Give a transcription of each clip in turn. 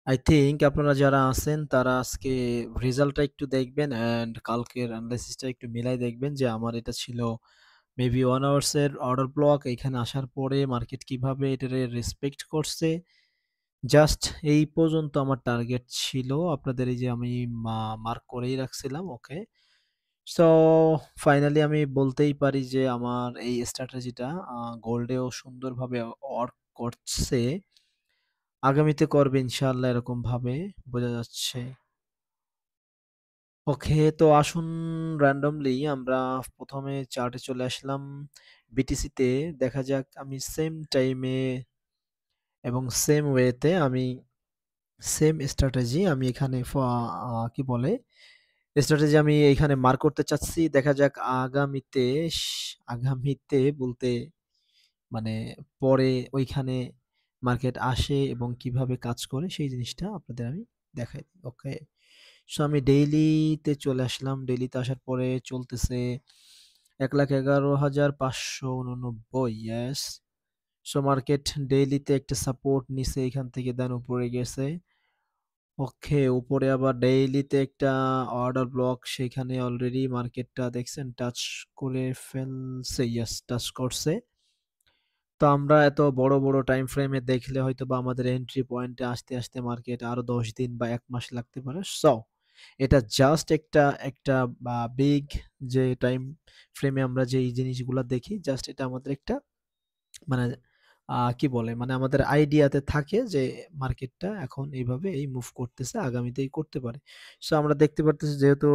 I think আপনারা যারা আছেন তারা আজকে রেজাল্টটা একটু দেখবেন অ্যান্ড কালকের অ্যানালাইসিসটা একটু মিলাই দেখবেন যে আমার এটা ছিল মেবি 1 আওয়ার্স এর অর্ডার ব্লক। এইখানে আসার পরে মার্কেট কিভাবে এটারে রেসপেক্ট করছে। জাস্ট এই পর্যন্ত আমার টার্গেট ছিল। আপনাদের এই যে আমি মার্ক করেই রাখছিলাম। ওকে। সো ফাইনালি আমি বলতেই পারি যে আমার এই স্ট্র্যাটেজিটা গোল্ডেও সুন্দরভাবে ওয়ার্ক করছে। আগামীতে করবে ইনশাআল্লাহ এরকম ভাবে বোঝা যাচ্ছে। ওকে, তো আসুন র্যান্ডমলি আমরা প্রথমে চার্টে চলে আসলাম। বিটিসিতে দেখা যাক আমি সেম টাইমে এবং সেম ওয়েতে আমি সেম স্ট্র্যাটেজি আমি এখানে কি বলে স্ট্র্যাটেজি আমি এখানে মার্ক করতে চাচ্ছি। দেখা যাক আগামীতে আগামীতে বলতে মানে পরে ওইখানে মার্কেট আসে এবং কিভাবে কাজ করে সেই জিনিসটা আপনাদের আমি দেখাই দিই। ওকে, সো আমি ডেইলিতে চলে আসলাম। ডেইলিতে আসার পরে চলতেছে 1,11,589। ইয়েস। সো মার্কেট ডেইলিতে একটা সাপোর্ট নিছে এখান থেকে, দেন উপরে গেছে। ওকে, উপরে আবার ডেইলিতে একটা অর্ডার ব্লক, সেখানে অলরেডি মার্কেটটা দেখছেন টাচ করে ফেলছে। ইয়েস, টাচ করছে। তো আমরা এত বড় বড় টাইম ফ্রেমে দেখলে হয়তো বা আমাদের এন্ট্রি পয়েন্টে আসতে আসতে মার্কেট আরো 10 দিন বা 1 মাস লাগতে পারে। সো এটা জাস্ট একটা একটা বিগ যে টাইম ফ্রেমে আমরা যে এই জিনিসগুলো দেখি, জাস্ট এটা আমাদের একটা মানে কি বলে মানে আমাদের আইডিয়াতে থাকে যে মার্কেটটা এখন এইভাবে এই মুভ করতেছে, আগামীতে এই করতে পারে। সো আমরা দেখতে পারতেছি যেহেতু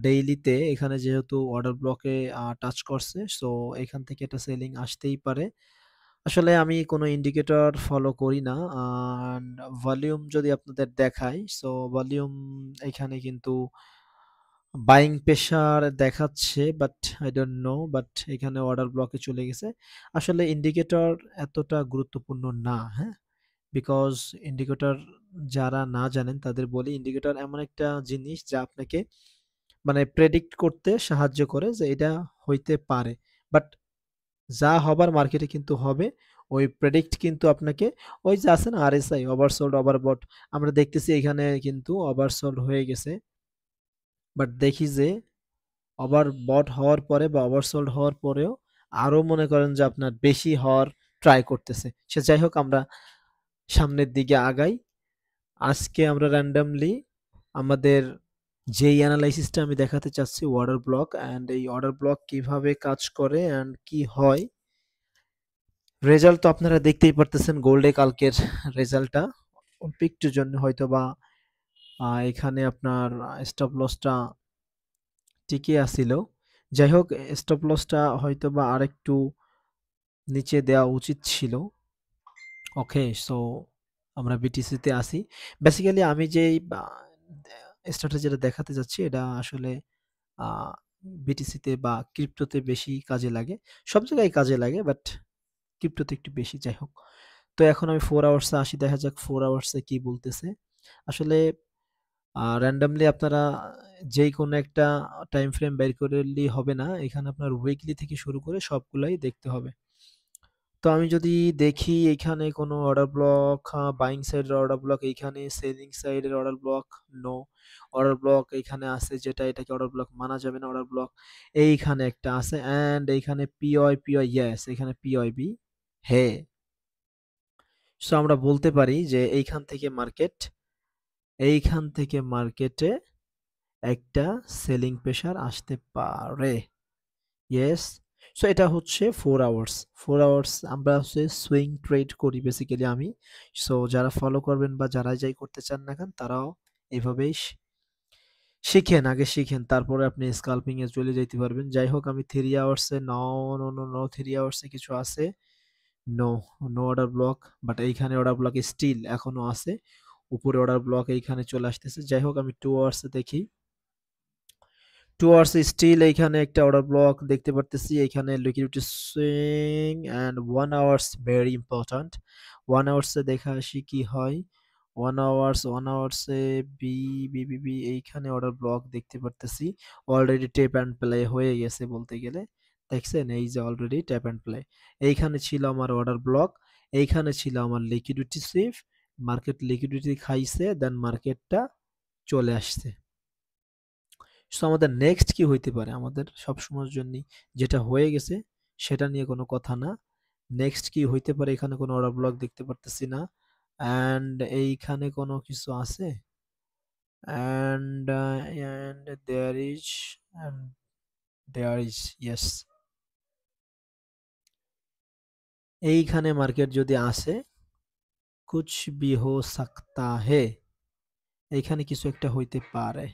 ডেইলিতে এখানে যেহেতু অর্ডার ব্লকে টাচ করছে, সো এখান থেকে একটা সেলিং আসতেই পারে। আসলে আমি কোনো ইন্ডিকেটর ফলো করি না। অ্যান্ড ভলিউম যদি আপনাদের দেখাই, সো ভলিউম এখানে কিন্তু বাইং প্রেশার দেখাচ্ছে, but I don't know, but এখানে অর্ডার ব্লকে চলে গেছে। আসলে ইন্ডিকেটর এতটা গুরুত্বপূর্ণ না, হ্যাঁ? বিকজ ইন্ডিকেটর যারা না জানেন তাদের বলি, ইন্ডিকেটর এমন একটা জিনিস যা আপনাকে মানে প্রেডিক্ট করতে সাহায্য করে যে এটা হইতে পারে, বাট যা হবার মার্কেটে কিন্তু হবে। ওই প্রেডিক্ট কিন্তু আপনাকে ওই যে আছে না আরএসআই, ওভারসোল্ড ওভারবট, আমরা দেখতেছি এখানে কিন্তু ওভারসোল্ড হয়ে গেছে, বাট দেখি যে ওভারবট হওয়ার পরে বা ওভারসোল্ড হওয়ার পরেও আরো মনে করেন যে আপনার বেশি হওয়ার ট্রাই করতেছে। সে যাই হোক, আমরা সামনের দিকে আগাই। আজকে আমরা র্যান্ডমলি আমাদের যেই অ্যানালাইসিসটা আমি দেখাতে চাচ্ছি অর্ডার ব্লক, অ্যান্ড এই অর্ডার ব্লক কিভাবে কাজ করে অ্যান্ড কি হয়। রেজাল্ট তো আপনারা দেখতেই পারতেছেন, গোল্ডে কালকের রেজাল্টটা অল্প একটুর জন্য হয়তো বা এখানে আপনার স্টপ লসটা টিকে আসিল। যাই হোক, স্টপ লসটা হয়তো বা আরেকটু নিচে দেওয়া উচিত ছিল। ওকে, সো আমরা বিটিসিতে আসি। বেসিক্যালি আমি যেই স্ট্র্যাটেজিটা দেখাতে যাচ্ছি এটা আসলে আ বিটিসিতে বা ক্রিপ্টোতে বেশি কাজে লাগে। সব জায়গায় কাজে লাগে, বাট ক্রিপ্টোতে একটু বেশি। যাই হোক, তো এখন আমি 4 আওয়ার্সে আসি, দেখা যাক 4 আওয়ার্সে কি বলতেছে। আসলে randomly আপনারা যেই কোনো একটা টাইম ফ্রেম বের করলেই হবে না। এখানে আপনার উইকলি থেকে শুরু করে সবগুলাই দেখতে হবে। তো আমি যদি দেখি এখানে কোনো অর্ডার ব্লক, বাইং সাইডের অর্ডার ব্লক, এইখানে সেলিং সাইডের order block, no. Order block এইখানে আছে, যেটা এটাকে অর্ডার ব্লক মানা যাবে না। অর্ডার ব্লক এইখানে একটা আছে, অ্যান্ড এইখানে পিওয়াই ইয়েস, এখানে পিওয়াইবি হে। সো আমরা বলতে পারি যে এইখান থেকে মার্কেটে একটা সেলিং প্রেশার আসতে পারে। ইয়েস। সো এটা হচ্ছে 4 আওয়ার্স। 4 আওয়ার্স আমরা হচ্ছে সুইং ট্রেড করি বেসিক্যালি আমি। সো যারা ফলো করবেন বা যারা যাই করতে চান না কেন তারাও এভাবেই শিখেন, আগে শিখেন, তারপরে আপনি স্কাল্পিং এ চলে যাইতে পারবেন। যাই হোক, আমি 3 আওয়ার্স এ no, no, no, no, 3 hours এ কিছু আছে। No, no order block, but এইখানে অর্ডার ব্লক স্টিল এখনো আছে। উপরে অর্ডার ব্লক এইখানে চলে আসতেছে। যাই হোক, আমি 2 আওয়ার্স এ দেখি। 2 আওয়ার্স স্টিল এইখানে একটা অর্ডার ব্লক দেখতে পারতেছি। এখানে liquidity swing and 1 hours very important. 1 hours এ দেখা আসি কি হয়। 1 আওয়ার্স এ বি বি বি বি এইখানে অর্ডার ব্লক দেখতে পারতেছি। অলরেডি ট্যাপ অ্যান্ড প্লে হয়ে গেছে বলতে গেলে। দেখছেন এই যে অলরেডি ট্যাপ অ্যান্ড প্লে। এইখানে ছিল আমার অর্ডার ব্লক, এইখানে ছিল আমার লিকুইডিটি সুইফট, মার্কেট লিকুইডিটি খাইছে, দেন মার্কেটটা চলে আসছে। সো আমাদের নেক্সট কি হইতে পারে? আমাদের সবসময়ের জন্যই যেটা হয়ে গেছে সেটা নিয়ে কোনো কথা না। নেক্সট কি হইতে পারে? এখানে কোনো অর্ডার ব্লক দেখতে পারতেছি না। অ্যান্ড এইখানে কোনো কিছু আছে? And and there is yes. এইখানে মার্কেট যদি আসে, কুছ ভি হো সাকতা হে, এইখানে কিছু একটা হইতে পারে।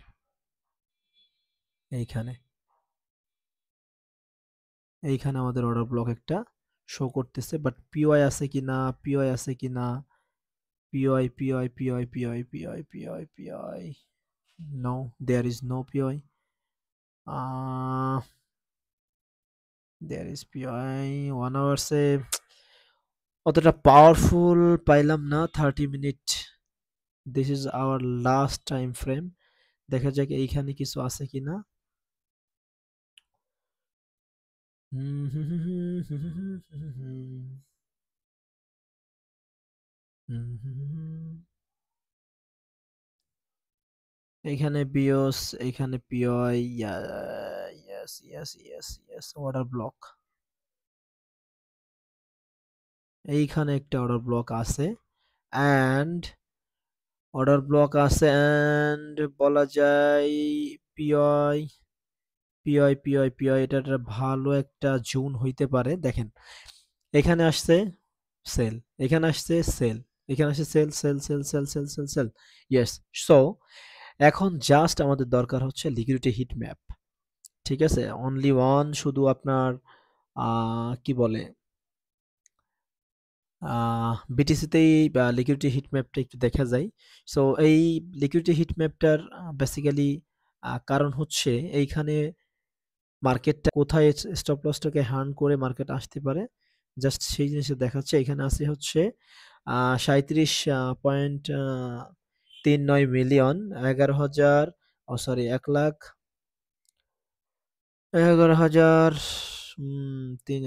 এইখানে এইখানে আমাদের অর্ডার ব্লক একটা শো করতেছে, বাট পিওয়াই আছে কিনা, পিওয়াই আছে কিনা, PY PY PY PY PY PY PY, no, there is no PY. There is PY 1 আওয়ার্সে অতটা পাওয়ারফুল পাইলাম না। 30 minute, this is our last time frame. দেখা যাক এইখানে কিছু আছে কিনা। এইখানে বিওস, এইখানে POE, yes yes yes yes, order block. এইখানে একটা অর্ডার ব্লক আছে, অ্যান্ড অর্ডার ব্লক আছে, অ্যান্ড বলা যায় পিওই পিওই পিওই পিওই, এটা একটা ভালো একটা জোন হইতে পারে। দেখেন এখানে আসছে সেল, এখানে আসছে সেল, এখানে আসছে sell sell sell sell sell sell sell, yes. So এখন জাস্ট আমাদের দরকার হচ্ছে লিকুইডিটি হিট ম্যাপ। ঠিক আছে, অনলি ওয়ান, শুধু আপনার কি বলে বিটিসিতেই লিকুইডিটি হিট ম্যাপটা একটু দেখা যায়। সো এই লিকুইডিটি হিট ম্যাপটার বেসিক্যালি কারণ হচ্ছে এইখানে মার্কেটটা কোথায় স্টপ লসটাকে হার্ন করে মার্কেট আসতে পারে, জাস্ট সেই জিনিসটা দেখাচ্ছে। এখানে আছে হচ্ছে 37.39 মিলিয়ন, 11,000, ও সরি 1,11,000,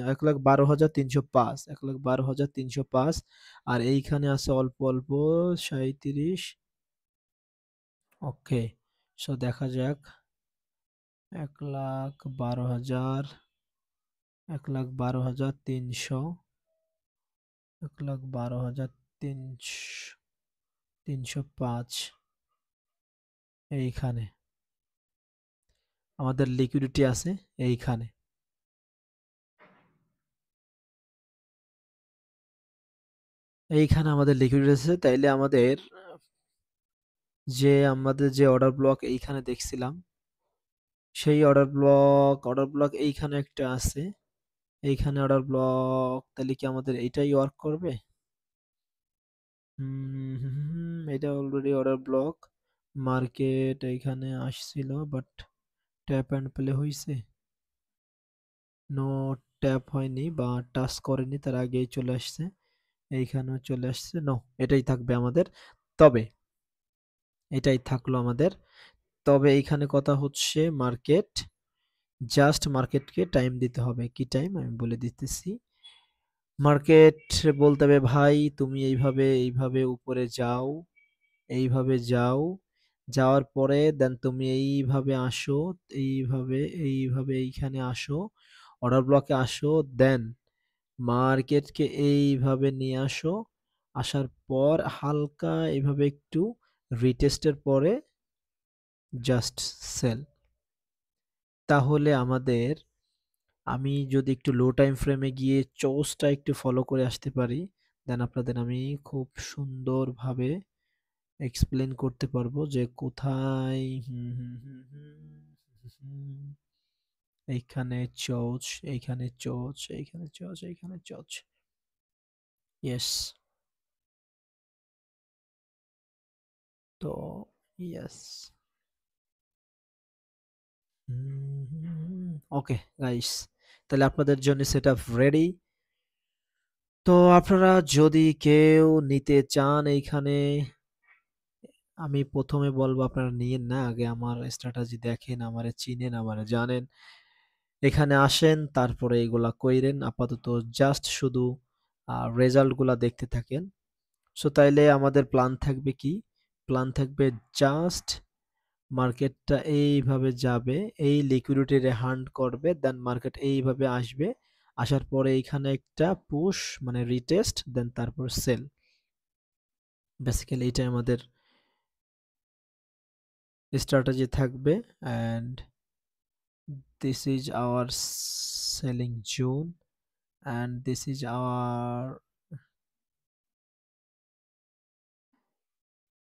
1,12,305, 1,12,305। আর এইখানে আছে অল্প অল্প 37। ওকে, সো দেখা যাক 1,12,000, 1,12,300, 1,12,305 এইখানে আমাদের লিকুইডিটি আছে। এইখানে এইখানে আমাদের লিকুইডিটি আছে, তাইলে আমাদের যে অর্ডার ব্লক এইখানে দেখছিলাম, সেই অর্ডার ব্লক এইখানে একটা আছে। এইখানে অর্ডার ব্লক, তাহলে কি আমাদের এইটাই ওয়ার্ক করবে? এটা অলরেডি অর্ডার ব্লক। মার্কেট এইখানে আসছিল, বাট ট্যাপ অ্যান্ড প্লে হয়েছে? নো, ট্যাপ হয়নি বা টাচ করেনি, তার আগেই চলে আসছে। এইখানেও চলে আসছে। নো, এটাই থাকবে আমাদের। তবে এটাই থাকলো আমাদের। তবে এইখানে কথা হচ্ছে মার্কেট, জাস্ট মার্কেটকে টাইম দিতে হবে। কি টাইম আমি বলে দিতেছি। মার্কেট বলতে হবে ভাই তুমি এইভাবে এইভাবে উপরে যাও, এইভাবে যাও, যাওয়ার পরে দেন তুমি এইভাবে আসো, এইভাবে এইভাবে এইখানে আসো, অর্ডার ব্লকে আসো, দেন মার্কেটকে এইভাবে নিয়ে আসো, আসার পর হালকা এইভাবে একটু রিটেস্টের পরে জাস্ট সেল। তাহলে আমি যদি একটু লো টাইম ফ্রেমে গিয়ে চোসটা একটু ফলো করে আসতে পারি, দেন আপনাদের আমি খুব সুন্দরভাবে এক্সপ্লেন করতে পারবো যে কোথায় এইখানে চোচ, এইখানে চোচ, এইখানে চোচ, এইখানে চোচ। ইয়েস। তো ইয়েস। ওকে গাইস, তাহলে আপনাদের জন্য সেট আপ রেডি। তো আপনারা যদি কেউ নিতে চান এইখানে, আমি প্রথমে বলবো আপনারা নিয়েন না, আগে আমার স্ট্র্যাটেজি দেখেন, আমারে চিনেন, আমারে জানেন, এখানে আসেন, তারপরে এগুলা কইরেন। আপাতত জাস্ট শুধু রেজাল্ট গুলা দেখতে থাকেন। সো তাইলে আমাদের প্ল্যান থাকবে কি? প্ল্যান থাকবে জাস্ট মার্কেটটা এইভাবে যাবে, এই লিকুইডিটি হান্ট করবে, দেন মার্কেট এইভাবে আসবে, আসার পরে এইখানে একটা পুশ মানে রিটেস্ট, দেন তারপর সেল। বেসিক্যালি এটাই আমাদের স্ট্র্যাটেজি থাকবে। And this is our selling zone, and this is our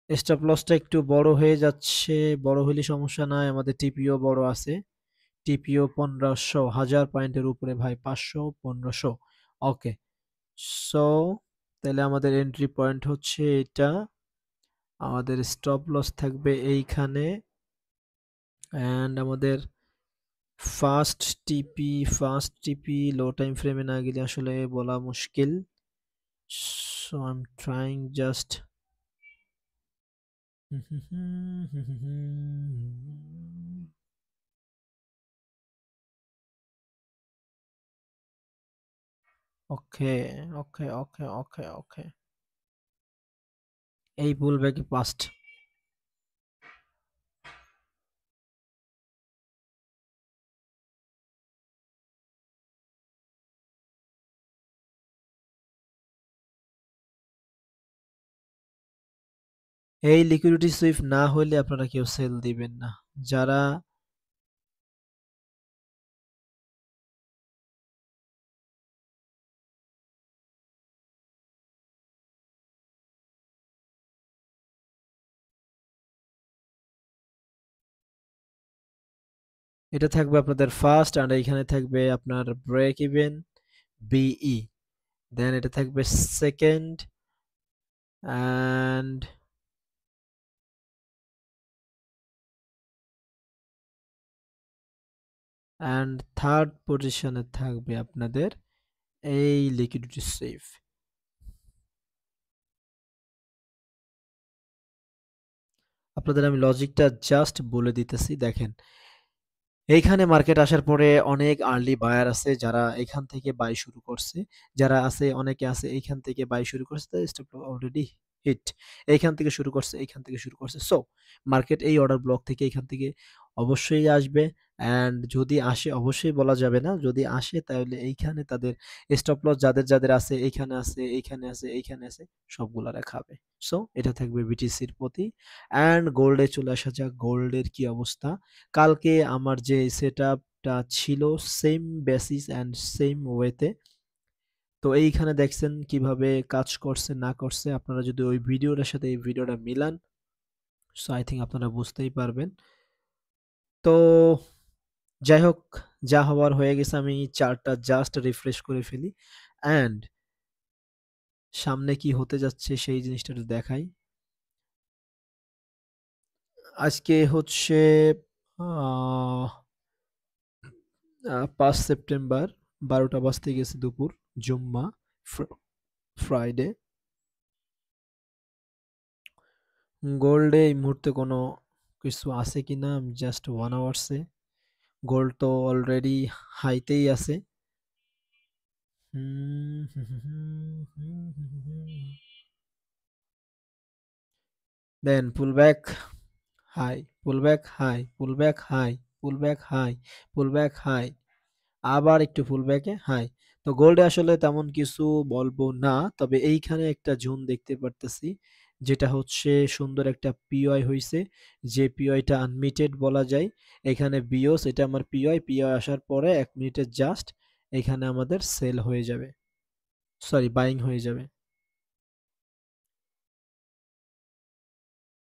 stop লসটা একটু বড় হয়ে যাচ্ছে, বড় হলে সমস্যা নাই, আমাদের টিপিও বড় আছে। টিপিও 1500, 1000 পয়েন্টের উপরে ভাই, 500, 1500। ওকে, সো তাহলে আমাদের এন্ট্রি পয়েন্ট হচ্ছে এটা, আমাদের স্টপ লস থাকবে এইখানে, অ্যান্ড আমাদের ফার্স্ট টিপি লো টাইম ফ্রেমে না গেলে আসলে বলা মুশকিল। So I am trying just okay, okay, okay, okay, okay. এই পুল ব্যাকে পাস্ট। এই লিকুইডিটি সুইফট না হলে আপনারা কেউ সেল দিবেন না। যারা এটা থাকবে আপনাদের ফার্স্ট, আর এইখানে থাকবে আপনার ব্রেক ইভেন বিই, দেন এটা থাকবে সেকেন্ড, অ্যান্ড থার্ড পজিশনে থাকবে আপনাদের এই লিকুইডিটি সেফ। আপনাদের আমি লজিকটা জাস্ট বলে দিতেছি, দেখেন এইখানে মার্কেট আসার পরে অনেক আর্লি বায়ার আছে যারা এখান থেকে বাই শুরু করছে, যারা আছে অনেকে আছে এইখান থেকে বাই শুরু করছে, স্টপ অলরেডি হিট, এইখান থেকে শুরু করছে, এইখান থেকে শুরু করছে। সো মার্কেট এই অর্ডার ব্লক থেকে এইখান থেকে অবশ্যই আসবে, অ্যান্ড যদি আসে অবশ্যই বলা যাবে না, যদি আসে তাহলে এইখানে তাদের স্টপ লস যাদের যাদের আছে, এইখানে আছে, এইখানে আছে, এইখানে আছে, সবগুলারে খাবে। সো এটা থাকবে বিটিসির প্রতি। অ্যান্ড গোল্ডে চলে আসা যাক, গোল্ডের কি অবস্থা? কালকে আমার যে সেটআপটা ছিল সেম বেসিস অ্যান্ড সেম ওয়েতে, তো এইখানে দেখছেন কিভাবে কাজ করছে না করছে। আপনারা যদি ওই ভিডিওটার সাথে এই ভিডিওটা মিলান, সো আই থিঙ্ক আপনারা বুঝতেই পারবেন। তো যাই হোক, যা হওয়ার হয়ে গেছে, আমি চার্টটা জাস্ট রিফ্রেশ করে ফেলি, অ্যান্ড সামনে কি হতে যাচ্ছে সেই জিনিসটা একটু দেখাই। আজকে হচ্ছে আহ 5 সেপ্টেম্বর, 12টা বাজতে গেছে দুপুর, জুম্মা, ফ্রাইডে। গোল্ডে এই মুহূর্তে কোনো কিছু আছে কিনা, আমি জাস্ট 1 আওয়ার্সে, গোল্ড তো অলরেডি হাইতেই আছে। Then pull back high, pull back high, pull back high, pull back high, pull back high, আবার একটু পুলব্যাকে হাই। তো গোল্ডে আসলে তেমন কিছু বলবো না, তবে এইখানে একটা জোন দেখতে পারতেছি, যেটা হচ্ছে সুন্দর একটা পিওয়াই হয়েছে, যে পিওয়াইটা আনমিটেড বলা যায়। এখানে বিওস, এটা আমার পিওয়াই, পিওয়াই আসার পরে 1 মিনিটের জাস্ট এখানে আমাদের সেল হয়ে যাবে, সরি বাইং হয়ে যাবে।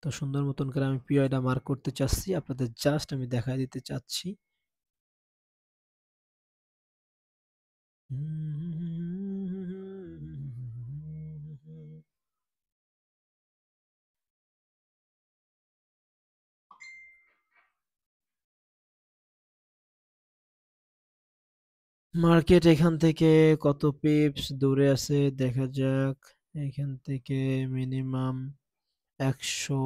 তো সুন্দর মতন করে আমি পিওয়াইটা মার্ক করতে চাচ্ছি, আপনাদের জাস্ট আমি দেখা দিতে চাচ্ছি। মার্কেট এখান থেকে কত পিপস দূরে আছে দেখা যাক। এখান থেকে মিনিমাম 100,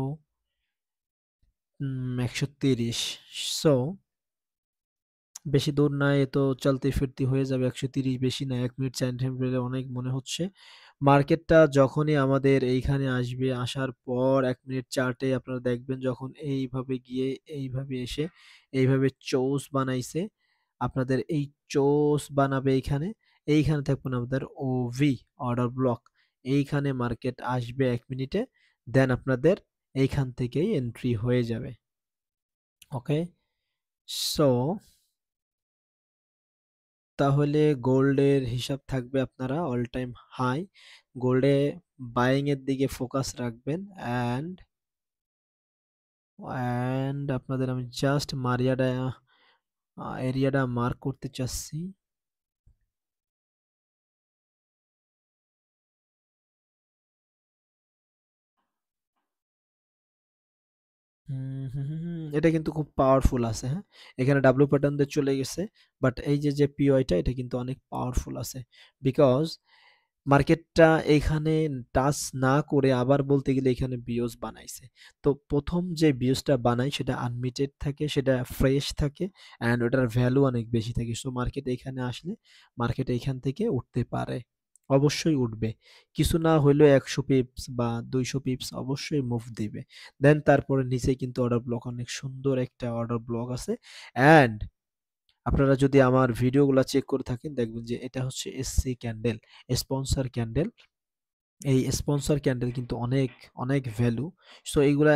130। সো বেশি দূর না, এ তো চলতে ফিরতে হয়ে যাবে 130, বেশি না, 1 মিনিট টাইম ফ্রেমে অনেক মনে হচ্ছে। মার্কেটটা যখনই আমাদের এইখানে আসবে, আসার পর ১ মিনিট চার্টে আপনারা দেখবেন যখন এইভাবে গিয়ে এইভাবে এসে এইভাবে চৌস বানাইছে, আপনাদের এই চৌস বানাবে এইখানে, এইখানে থাকবেন আমাদের ওভি অর্ডার ব্লক। এইখানে মার্কেট আসবে ১ মিনিটে, দেন আপনাদের এইখান থেকেই এন্ট্রি হয়ে যাবে। ওকে? সো তাহলে গোল্ডের হিসাব থাকবে আপনারা অল টাইম হাই। গোল্ডে বাইং এর দিকে ফোকাস রাখবেন অ্যান্ড আপনাদের আমি জাস্ট মারিয়াডা এরিয়াটা মার্ক করতে চাচ্ছি। এটা কিন্তু খুব পাওয়ারফুল আছে, হ্যাঁ? এখানে ডাব্লিউ প্যাটার্ন দিয়ে চলে গেছে। বাট এই যে পিওআইটা এটা কিন্তু অনেক পাওয়ারফুল আছে। বিকজ মার্কেটটা এইখানে টাচ না করে আবার বলতে গেলে এখানে বিওস বানাইছে। তো ১ম যে বিওসটা বানায় সেটা আনমিটেড থাকে, সেটা ফ্রেশ থাকে অ্যান্ড ওটার ভ্যালু অনেক বেশি থাকে। সো মার্কেট এখানে আসলে মার্কেট এইখান থেকে উঠতে পারে। অবশ্যই উঠবে। কিছু না হইলেও ১০০ পিপস বা ২০০ পিপস অবশ্যই মুভ দিবে। দেন তারপরে নিচে কিন্তু অর্ডার ব্লক অনেক সুন্দর একটা অর্ডার ব্লক আছে অ্যান্ড আপনারা যদি আমার ভিডিওগুলা চেক করে থাকেন দেখবেন যে এটা হচ্ছে এসসি ক্যান্ডেল, স্পন্সর ক্যান্ডেল। এই স্পন্সর ক্যান্ডেল কিন্তু অনেক, অনেক ভ্যালু। সো এইগুলা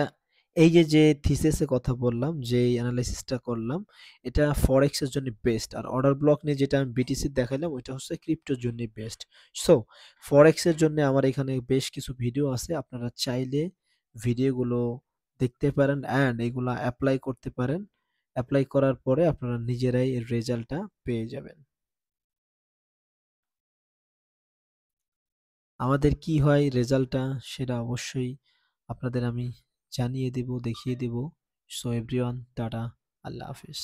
এই যে থিসিসে কথা বললাম, যেই এনালাইসিসটা করলাম, এটা ফরেক্স এর জন্য বেস্ট। আর অর্ডার ব্লক নিয়ে যেটা আমি বিটিসি দেখাইলাম ওইটা হচ্ছে ক্রিপ্টোর জন্য বেস্ট। সো ফরেক্স এর জন্য আমার এখানে বেশ কিছু ভিডিও আছে। আপনারা চাইলে ভিডিওগুলো দেখতে পারেন অ্যান্ড এগুলা এপ্লাই করতে পারেন। এপ্লাই করার পরে আপনারা নিজেরাই এর রেজাল্টটা পেয়ে যাবেন। আমাদের কি হয় রেজাল্টটা সেটা অবশ্যই আপনাদের আমি জানিয়ে দেব, দেখিয়ে দেব। সো এভরিওয়ান টাটা, আল্লাহ হাফেজ।